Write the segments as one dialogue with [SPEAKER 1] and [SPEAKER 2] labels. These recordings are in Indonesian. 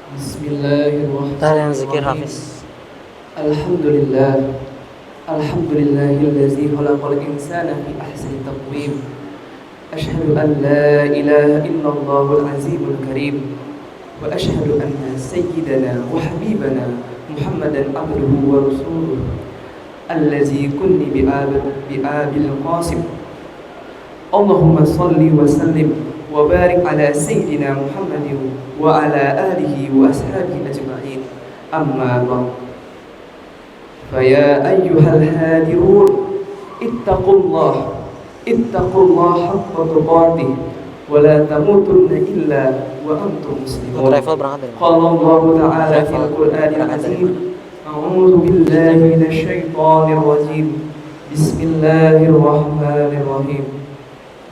[SPEAKER 1] Bismillahirrahmanirrahim.
[SPEAKER 2] Hafiz.
[SPEAKER 1] Alhamdulillah. Alhamdulillahilladzi khalaqal insana fi ahsani taqwim. Asyhadu an la ilaha illallahul azimul karim. Wa asyhadu anna sayyidana wa habibana Muhammadan abduhu wa rasuluh. Allazi kunni bi'abil qasim. Allahumma salli wa sallim wa barik ala sayyidina Muhammadin wa ala alihi wa ashabihi ajma'in. Amma ba'd. Faya ayyuhal hadirun ittaqullah haqqa tuqatih wa la tamutunna illa wa antum muslimun. Qala Allah ta'ala fil Qur'anil azim. A'udzu billahi minasy syaithanir rajim. Bismillahirrahmanirrahim.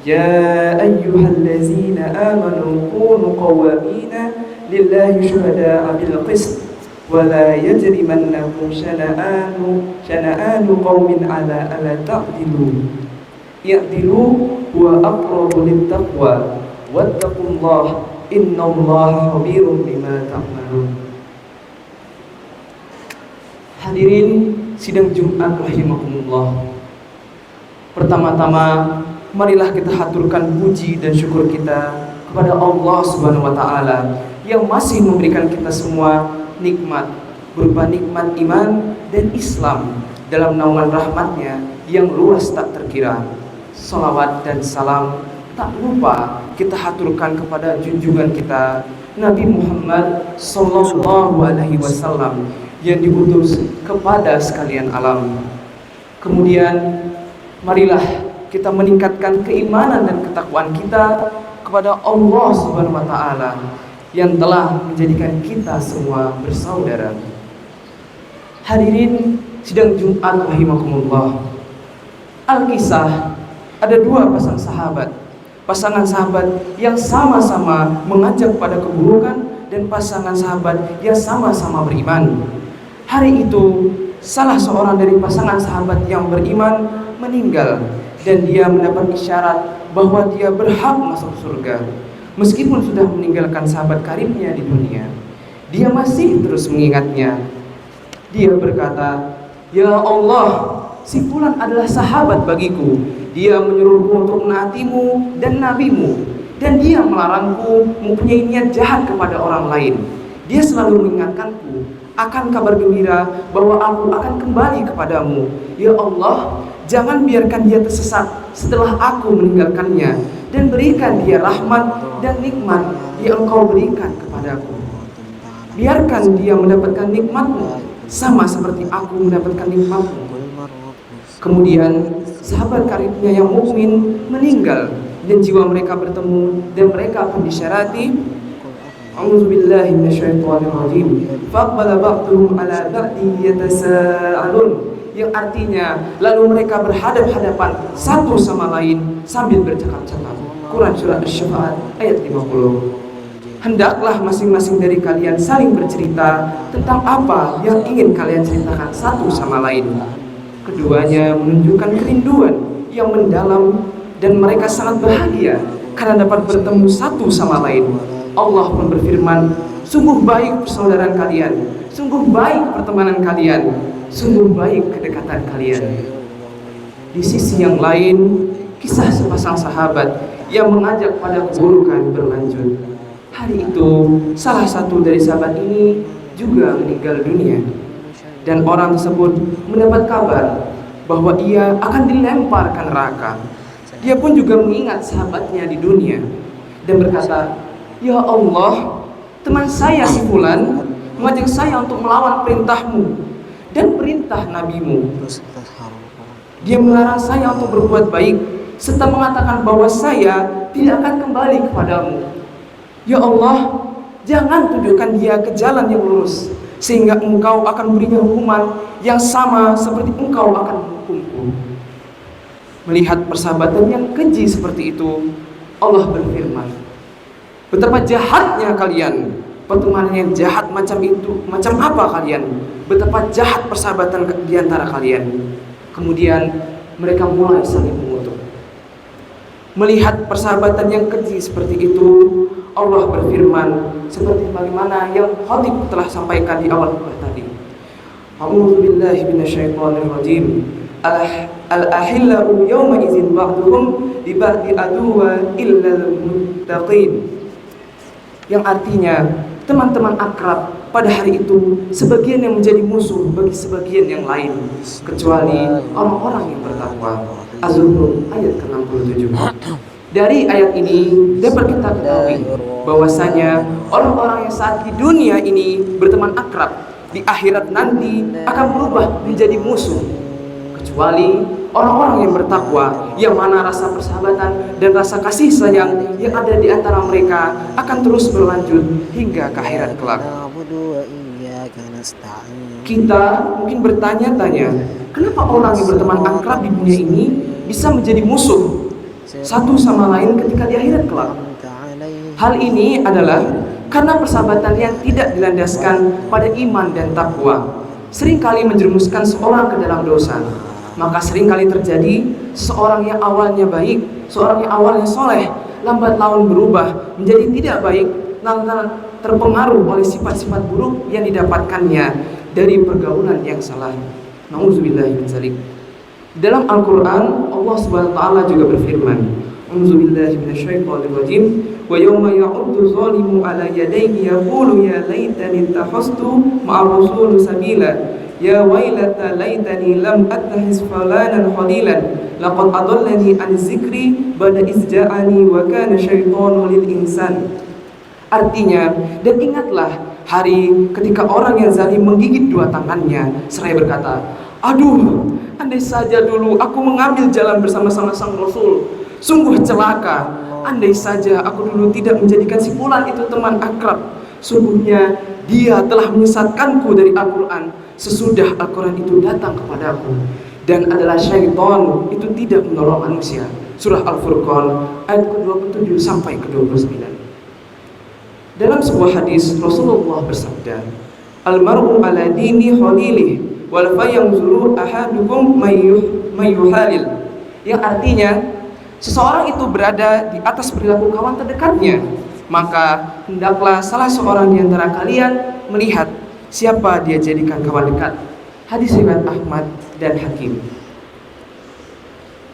[SPEAKER 1] Ya ayyuhallazina amanu kunu qawwamina lillahi syuhada'a bil qist wa la yajrimannakum syana'anu qaumin ala ta'dilu i'dilu wa aqrabu littaqwa wattaqullaha innallaha khabirum bima ta'malun. Hadirin sidang Jumat rahimakumullah. Pertama-tama marilah kita haturkan puji dan syukur kita kepada Allah Subhanahu wa taala yang masih memberikan kita semua nikmat berupa nikmat iman dan Islam dalam naungan rahmatnya yang luas tak terkira. Salawat dan salam tak lupa kita haturkan kepada junjungan kita Nabi Muhammad sallallahu alaihi wasallam yang diutus kepada sekalian alam. Kemudian marilah kita meningkatkan keimanan dan ketakwaan kita kepada Allah Subhanahu wa taala yang telah menjadikan kita semua bersaudara. Hadirin sidang Jumat rahimakumullah. Al-Kisah, ada dua pasangan sahabat yang sama-sama mengajak pada keburukan dan pasangan sahabat yang sama-sama beriman. Hari itu salah seorang dari pasangan sahabat yang beriman meninggal dan dia mendapat isyarat bahwa dia berhak masuk surga. Meskipun sudah meninggalkan sahabat karibnya di dunia, dia masih terus mengingatnya. Dia berkata, "Ya Allah, si fulan adalah sahabat bagiku. Dia menyuruhku untuk menaatimu dan nabimu, dan dia melarangku mempunyai niat jahat kepada orang lain. Dia selalu mengingatkanku akan kabar gembira bahwa aku akan kembali kepadamu. Ya Allah, jangan biarkan dia tersesat setelah aku meninggalkannya, dan berikan dia rahmat dan nikmat yang Engkau berikan kepadaku. Biarkan dia mendapatkan nikmatmu sama seperti aku mendapatkan nikmatmu." Kemudian sahabat karibnya yang mukmin meninggal dan jiwa mereka bertemu dan mereka pun disyarati, "A'udzubillahi minasyaitonirrajim. Faqbala ba'duhum 'ala ba'din yatasaalun." Yang artinya lalu mereka berhadap-hadapan satu sama lain sambil bercakap-cakap. Quran surah Asy-Syu'ara ayat 50. Hendaklah masing-masing dari kalian saling bercerita tentang apa yang ingin kalian ceritakan satu sama lain. Keduanya menunjukkan kerinduan yang mendalam dan mereka sangat bahagia karena dapat bertemu satu sama lain. Allah pun berfirman, "Sungguh baik persaudaraan kalian, sungguh baik pertemanan kalian, sungguh baik kedekatan kalian." Di sisi yang lain, kisah sepasang sahabat yang mengajak pada keburukan berlanjut. Hari itu, salah satu dari sahabat ini juga meninggal dunia. Dan orang tersebut mendapat kabar bahwa ia akan dilempar ke neraka. Dia pun juga mengingat sahabatnya di dunia dan berkata, "Ya Allah, teman saya si fulan mengajak saya untuk melawan perintahmu dan perintah nabimu. Dia melarang saya untuk berbuat baik serta mengatakan bahwa saya tidak akan kembali kepadamu. Ya Allah, jangan tunjukkan dia ke jalan yang lurus sehingga Engkau akan berinya hukuman yang sama seperti Engkau akan menghukumku." Melihat persahabatan yang keji seperti itu, Allah berfirman, "Betapa jahatnya kalian, pertemanan yang jahat macam itu. Macam apa kalian? Betapa jahat persahabatan di antara kalian." Kemudian mereka mulai saling mengutuk. Melihat persahabatan yang keji seperti itu, Allah berfirman seperti bagaimana yang khatib telah sampaikan di awal khutbah tadi. A'udzu billahi minasyaitonir rajim. Al-ahillau yawma idzin ba'duhum li ba'di aduwa illal muttaqin. Yang artinya, teman-teman akrab pada hari itu sebagian yang menjadi musuh bagi sebagian yang lain, kecuali orang-orang yang bertakwa. Az-Zukhruf ayat ke-67. Dari ayat ini dapat kita ketahui bahwasanya orang-orang yang saat di dunia ini berteman akrab, di akhirat nanti akan berubah menjadi musuh, kecuali orang-orang yang bertakwa, yang mana rasa persahabatan dan rasa kasih sayang yang ada di antara mereka akan terus berlanjut hingga ke akhirat kelak. Kita mungkin bertanya-tanya, kenapa orang yang berteman akrab di dunia ini bisa menjadi musuh satu sama lain ketika di akhirat kelak? Hal ini adalah karena persahabatan yang tidak dilandaskan pada iman dan takwa seringkali menjerumuskan seorang ke dalam dosa. Maka seringkali terjadi seorang yang awalnya baik, seorang yang awalnya soleh, lambat laun berubah menjadi tidak baik lantaran terpengaruh oleh sifat-sifat buruk yang didapatkannya dari pergaulan yang salah. Nauzubillahi min dzalik. Dalam Al-Quran, Allah Subhanahu wa Ta'ala juga berfirman, A'udzubillahi minasyaitonir rajim, wa yawma ya'uddu zalimu ala yadayhi yaqulu ya laitani ittakhadhtu ma'a rasuli sabila ya wailata laitani lam attakhiz fulanan khalilan laqad adallani an zikri ba'da iz ja'ani wa kana syaitanu lil insan. Artinya, dan ingatlah hari ketika orang yang zalim menggigit dua tangannya seraya berkata, aduh, andai saja dulu aku mengambil jalan bersama-sama sang Rasul. Sungguh celaka, andai saja aku dulu tidak menjadikan si fulan itu teman akrab. Sungguhnya dia telah menyesatkanku dari Al-Quran sesudah Al-Quran itu datang kepadaku. Dan adalah syaitan itu tidak menolong manusia. Surah Al-Furqan ayat ke-27 sampai ke-29. Dalam sebuah hadis Rasulullah bersabda, Al-mar'u ala dini khalilih wal fayanzuru ahadukum mayyuhalil. Yang artinya, seseorang itu berada di atas perilaku kawan terdekatnya, maka hendaklah salah seorang di antara kalian melihat siapa dia jadikan kawan dekat. Hadis riwayat Ahmad dan Hakim.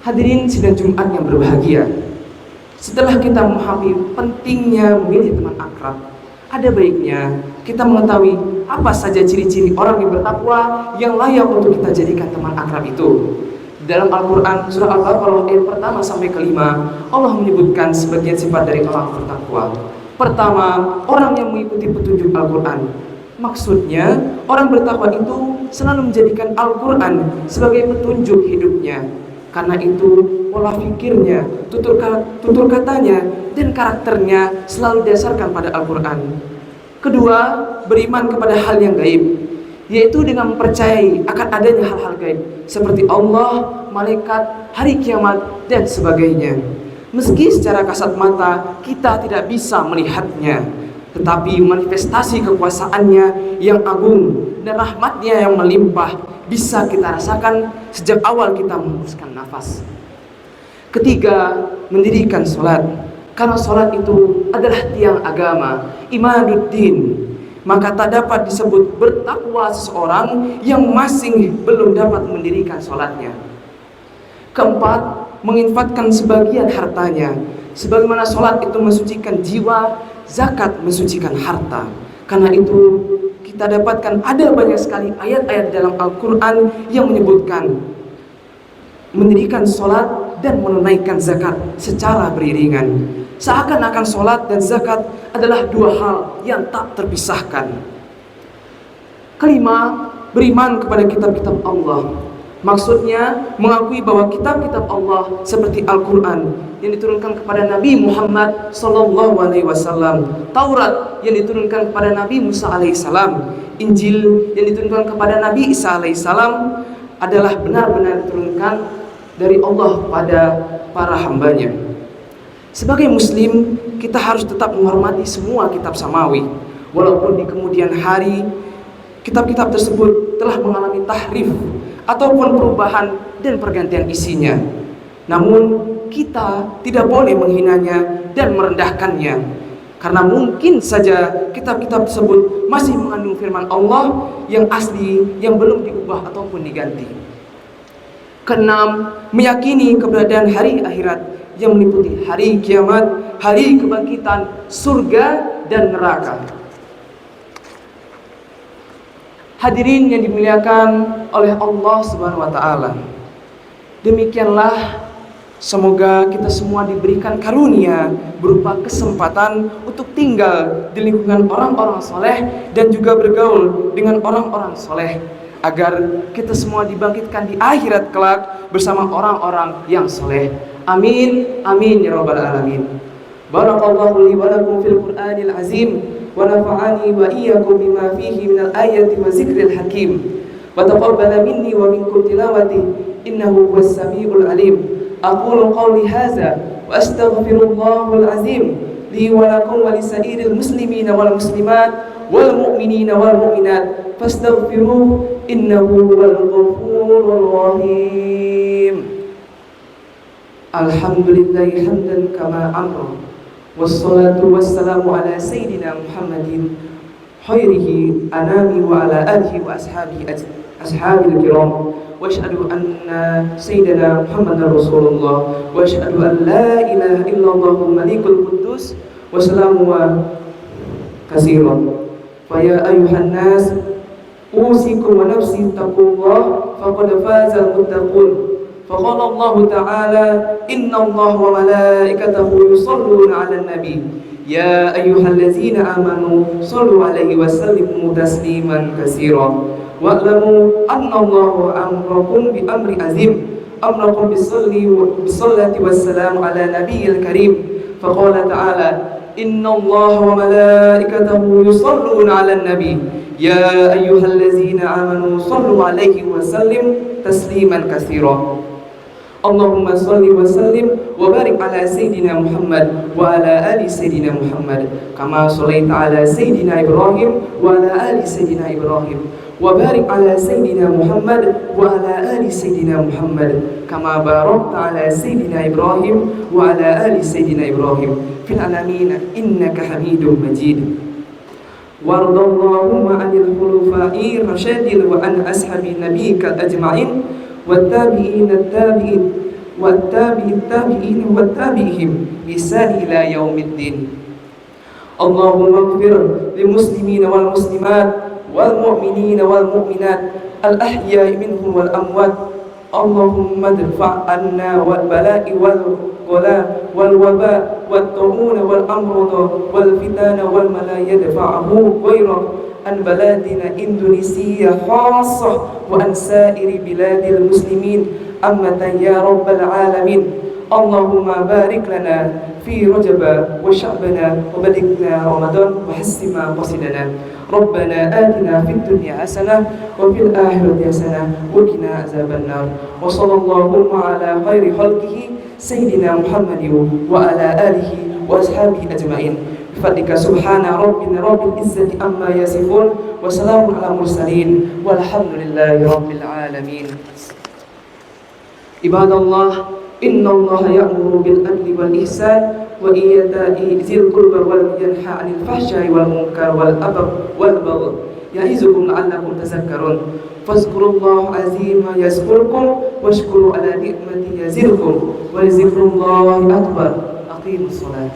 [SPEAKER 1] Hadirin sidang Jumat yang berbahagia, setelah kita memahami pentingnya memilih teman akrab, ada baiknya kita mengetahui apa saja ciri-ciri orang yang bertakwa yang layak untuk kita jadikan teman akrab itu. Dalam Al-Quran surah Al-Baqarah ayat pertama sampai kelima, Allah menyebutkan sebagian sifat dari orang bertakwa. Pertama, orang yang mengikuti petunjuk Al-Quran. Maksudnya, orang bertakwa itu selalu menjadikan Al-Quran sebagai petunjuk hidupnya. Karena itu, pola pikirnya, tutur katanya, dan karakternya selalu didasarkan pada Al-Quran. Kedua, beriman kepada hal yang gaib, yaitu dengan mempercayai akan adanya hal-hal gaib seperti Allah, malaikat, hari kiamat, dan sebagainya. Meski secara kasat mata kita tidak bisa melihatnya, tetapi manifestasi kekuasaannya yang agung dan rahmatnya yang melimpah bisa kita rasakan sejak awal kita menghembuskan nafas. Ketiga, mendirikan sholat, karena sholat itu adalah tiang agama, imaduddin. Maka tak dapat disebut bertakwa seseorang yang masih belum dapat mendirikan sholatnya. Keempat, menginfakkan sebagian hartanya, sebagaimana sholat itu mensucikan jiwa, zakat mensucikan harta. Karena itu kita dapatkan ada banyak sekali ayat-ayat dalam Al-Quran yang menyebutkan mendirikan sholat dan menunaikan zakat secara beriringan. Seakan-akan sholat dan zakat adalah dua hal yang tak terpisahkan. Kelima, beriman kepada kitab-kitab Allah. Maksudnya mengakui bahwa kitab-kitab Allah seperti Al-Quran yang diturunkan kepada Nabi Muhammad SAW, Taurat yang diturunkan kepada Nabi Musa alaihissalam, Injil yang diturunkan kepada Nabi Isa alaihissalam adalah benar-benar diturunkan dari Allah pada para hambanya. Sebagai muslim, kita harus tetap menghormati semua kitab samawi, walaupun di kemudian hari kitab-kitab tersebut telah mengalami tahrif ataupun perubahan dan pergantian isinya. Namun kita tidak boleh menghinanya dan merendahkannya, karena mungkin saja kitab-kitab tersebut masih mengandung firman Allah yang asli yang belum diubah ataupun diganti. Keenam, meyakini keberadaan hari akhirat yang meliputi hari kiamat, hari kebangkitan, surga dan neraka. Hadirin yang dimuliakan oleh Allah Subhanahu wa taala. Demikianlah, semoga kita semua diberikan karunia berupa kesempatan untuk tinggal di lingkungan orang-orang soleh dan juga bergaul dengan orang-orang soleh, agar kita semua dibangkitkan di akhirat kelak bersama orang-orang yang soleh. Amin, amin ya rabbal alamin. Barakallahu li wa lakum fil Qur'anil azim, wa nafa'ani wa iyyakum bima fihi minal ayati wa zikril hakim, wa taqabbala minni wa minkum tilawati, innahu huwas samiul alim. Aqulu qawli hadza wa astaghfirullahal azim li wa lakum wa lisairil muslimina wal muslimat wal mu'minina wal mu'minat fastaghfiruhu innahu huwal ghafurur rahim. Alhamdulillahi hamdan kama amra, wassalatu wassalamu ala sayyidina Muhammadin khairihi anami wa ala alihi wa ashabil kiram, wa asyhadu anna sayyidina Muhammadar Rasulullah, wa asyhadu an la ilaha illallahul malikul quddus wa salamu katsiran. Fa ya ayyuhan nas usikum wa nafsi taqullah faqad fazal muttaqun. فقال الله تعالى إن الله وملائكته يصلون على النبي يا أيها الذين آمنوا صلوا عليه وسلموا تسليما كثيرا واعلموا أن الله أمركم بأمر عظيم أمركم بالصلاة والسلام على نبي الكريم فقال تعالى إن الله وملائكته يصلون على النبي يا أيها الذين آمنوا صلوا عليه وسلموا تسليما كثيرا. Allahumma salli wa sallim wa barik ala Sayyidina Muhammad wa ala ali Sayyidina Muhammad kama sallaita ala Sayyidina Ibrahim wa ala ali Sayyidina Ibrahim wa barik ala Sayyidina Muhammad wa ala ali Sayyidina Muhammad kama barakta ala Sayyidina Ibrahim wa ala ali Sayyidina Ibrahim fil alamin innaka Hamidum Majid. Wardallahumma 'anil khulafa'ir rasyidil wa an ashabi nabiyyika ajma'in والتابعين التابعين والتابعين والتابعين بإحسان إلى يوم الدين. اللهم اغفر للمسلمين والمسلمات والمؤمنين والمؤمنات الأحياء منهم والأموات. اللهم ادفع عنا والبلاء والغلاء والوباء والطاعون والأمراض والفتن والما لا يدفعه غيرك عن بلادنا إندونيسيا خاصة وعن سائر بلاد المسلمين أمة يا رب العالمين. اللهم بارك لنا في رجب وشعبنا وبلغنا رمضان وحسن مقاصدنا. ربنا آتنا في الدنيا حسنة وفي الآخرة حسنة وقنا عذاب النار. وصلى اللهم على خير خلقه سيدنا محمد وعلى آله وأصحابه أجمعين. بفضلك سبحان ربنا رب العزة عما يصفون وسلام على المرسلين والحمد لله رب العالمين. عباد الله إن الله يأمر بالعدل والإحسان وإيتاء ذي القربى وينهى عن الفحشاء والمنكر والبغي يعظكم لعلكم تذكرون. فاذكروا الله عظيما يذكركم واشكروا على نعمته يزدكم ولذكر الله أكبر. أقيموا الصلاة.